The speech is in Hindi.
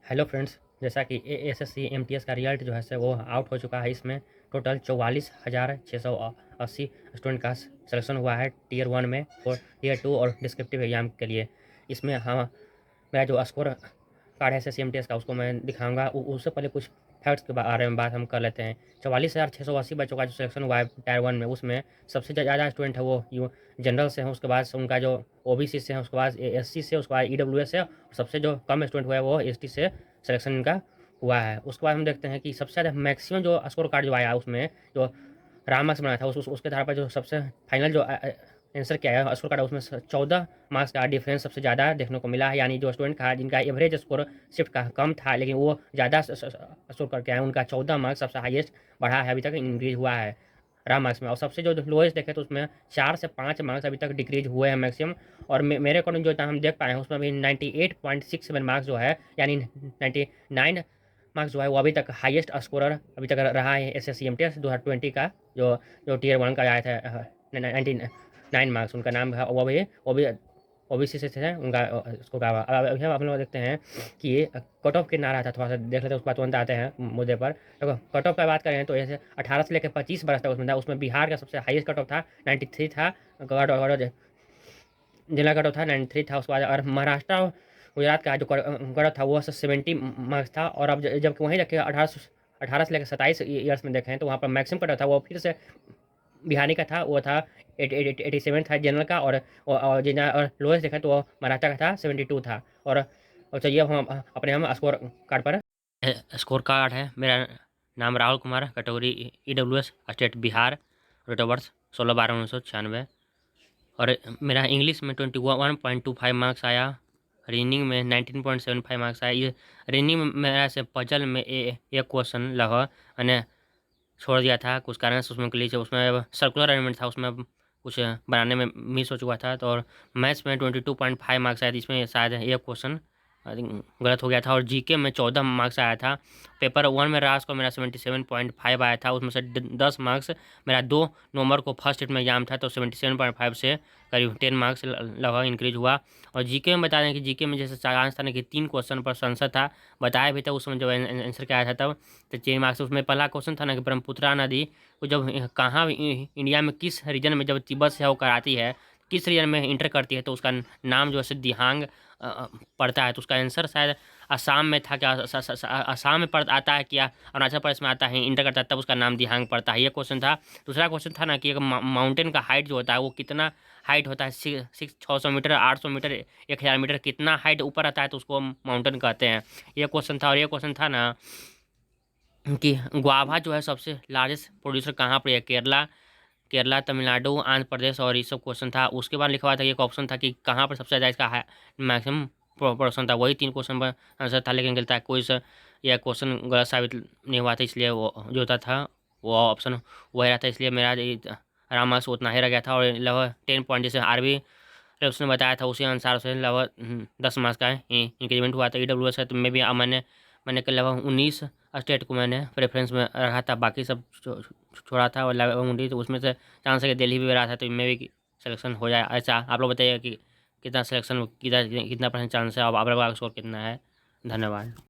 हेलो फ्रेंड्स, जैसा कि एएसएससी एमटीएस का रिजल्ट जो है से वो आउट हो चुका है। इसमें टोटल 44,680 स्टूडेंट का सिलेक्शन हुआ है टीयर 1 में और टीयर 2 और डिस्क्रिप्टिव एग्जाम के लिए। इसमें मेरा जो स्कोर कार्ड है एसएससी एमटीएस का उसको मैं दिखाऊंगा। उससे पहले कुछ फैक्ट्स के बारे में बात हम कर लेते हैं। 44,680 बच्चों का जो सिलेक्शन हुआ है टायर 1 में, उसमें सबसे ज़्यादा स्टूडेंट है वो जनरल से हैं, उसके बाद उनका जो ओबीसी से है, उसके बाद एससी से, उसके बाद ईडब्ल्यूएस से, और सबसे जो कम स्टूडेंट हुआ है वो एसटी से सिलेक्शन इनका हुआ है। उसके बाद हम देखते हैं कि सबसे ज़्यादा मैक्सिमम जो स्कोर कार्ड जो आया उसमें जो राम मार्क्स बनाया था उसके आधार पर जो सबसे फाइनल जो आंसर किया है स्कोर कार्ड, उसमें 14 मार्क्स का डिफरेंस सबसे ज़्यादा देखने को मिला है। यानी जो स्टूडेंट का जिनका एवरेज स्कोर शिफ्ट का कम था लेकिन वो ज़्यादा स्कोर करके आए, उनका 14 मार्क्स सबसे हाईएस्ट बढ़ा है, अभी तक इंक्रीज हुआ है राम मार्क्स में। और सबसे जो लोएस्ट देखे तो उसमें 4 से 5 मार्क्स अभी तक डिक्रीज हुए हैं मैक्सिमम। और मेरे अकॉर्डिंग जो हम देख पाए हैं उसमें अभी 98.67 मार्क्स जो है, यानी 99 मार्क्स जो है वो अभी तक हाईएस्ट स्कोरर अभी तक रहा है एसएससी एमटीएस 2020 का। जो जो टीयर 1 का आया था 99 मार्क्स, उनका नाम है वो भी ओबीसी से थे उनका स्कोर का। अब हम लोग देखते हैं कि कट ऑफ कितना रहा था, थोड़ा सा देख लेते हैं, उसके बाद तुरंत आते हैं मुद्दे पर। देखो कट ऑफ का बात करें तो ऐसे 18 से लेकर 25 बरस तक उसमें था। उसमें बिहार का सबसे हाईएस्ट कट ऑफ था 93 था, जिला कट ऑफ था 93 था। उसके बाद और महाराष्ट्र गुजरात का जो कट ऑफ था वो 70 मार्क्स था। और अब जबकि वहीं देखें 18 से लेकर 27 ईयर्स में देखें तो वहाँ पर मैक्सिमम कट ऑफ था वो फिर से बिहारी का था, वो था 87 था जनरल का। और जितना और लोएस्ट देखा तो वो मराठा का था 72 था। और चलिए हम अपने हम स्कोर कार्ड पर स्कोर कार्ड है। मेरा नाम Rahul Kumar, category EWS, state Bihar, date of birth 16/12/1996। और मेरा इंग्लिश में 21.25 मार्क्स आया, रीडिंग में 19.75 मार्क्स आया। ये रीडिंग में मेरा से पजल में एक क्वेश्चन लगभग मैंने छोड़ दिया था कुछ कारण से, उसमें के लिए उसमें सर्कुलर अरेंजमेंट था, उसमें कुछ बनाने में मिस हो चुका था। तो और मैथ्स में 22.5 मार्क्स आया, इसमें शायद एक क्वेश्चन आई थिंक गलत हो गया था। और जीके में 14 मार्क्स आया था। पेपर 1 में रास को मेरा 77.5 आया था, उसमें से 10 मार्क्स मेरा 2 नवंबर को फर्स्ट शिफ्ट में एग्जाम था, तो 77.5 से करीब 10 मार्क्स लगभग इंक्रीज हुआ। और जीके में बता दें कि जीके में जैसे चांस था ना कि 3 क्वेश्चन पर संशय था, बताया भी था उस समय जब आंसर क्या आया था तब। तो 6 मार्क्स उसमें पहला क्वेश्चन था ना कि ब्रह्मपुत्रा नदी वो जब कहाँ इंडिया में किस रीजन में जब तिब्बत से होकर आती है, किस रीजन में इंटर करती है, तो उसका नाम जो है दिहांग पड़ता है। तो उसका आंसर शायद असम में था, क्या असम में आता है, क्या अरुणाचल प्रदेश में आता है, इंटर करता है, तब उसका नाम दिहांग पड़ता है। ये क्वेश्चन था। दूसरा क्वेश्चन था ना कि एक माउंटेन का हाइट जो होता है वो कितना हाइट होता है, 600 मीटर, 800 मीटर, 1000 मीटर, कितना हाइट ऊपर आता है तो उसको माउंटेन कहते हैं। ये क्वेश्चन था। और ये क्वेश्चन था ना कि गुआवा जो है सबसे लार्जेस्ट प्रोड्यूसर कहाँ पर है, केरला, तमिलनाडु, आंध्र प्रदेश, और ये सब क्वेश्चन था। उसके बाद लिखा हुआ था एक ऑप्शन था कि कहाँ पर सबसे ज़्यादा इसका मैक्सिमम प्रोडक्शन था। वही 3 क्वेश्चन पर आंसर था, लेकिन गलता है कोई सा यह क्वेश्चन गलत साबित नहीं हुआ था, इसलिए वो जो होता था वो ऑप्शन वही रहा था। इसलिए मेरा आराम मार्क्स उतना ही रह गया था। और लगभग 10 पॉइंट जैसे आरबी उसने बताया था उसी अनुसार से लगभग 10 मार्क्स का इंक्रीमेंट हुआ था। ईडब्ल्यूएस है तो मैं भी मैंने लगभग 19 स्टेट को मैंने प्रेफरेंस में रखा था, बाकी सब छोड़ा था। और लगभग 19 तो उसमें से चांस है कि दिल्ली भी रहा था, तो मैं भी सिलेक्शन हो जाए। अच्छा आप लोग बताइए कि कितना सिलेक्शन कितना परसेंट चांस है और आप लोग का स्कोर कितना है। धन्यवाद।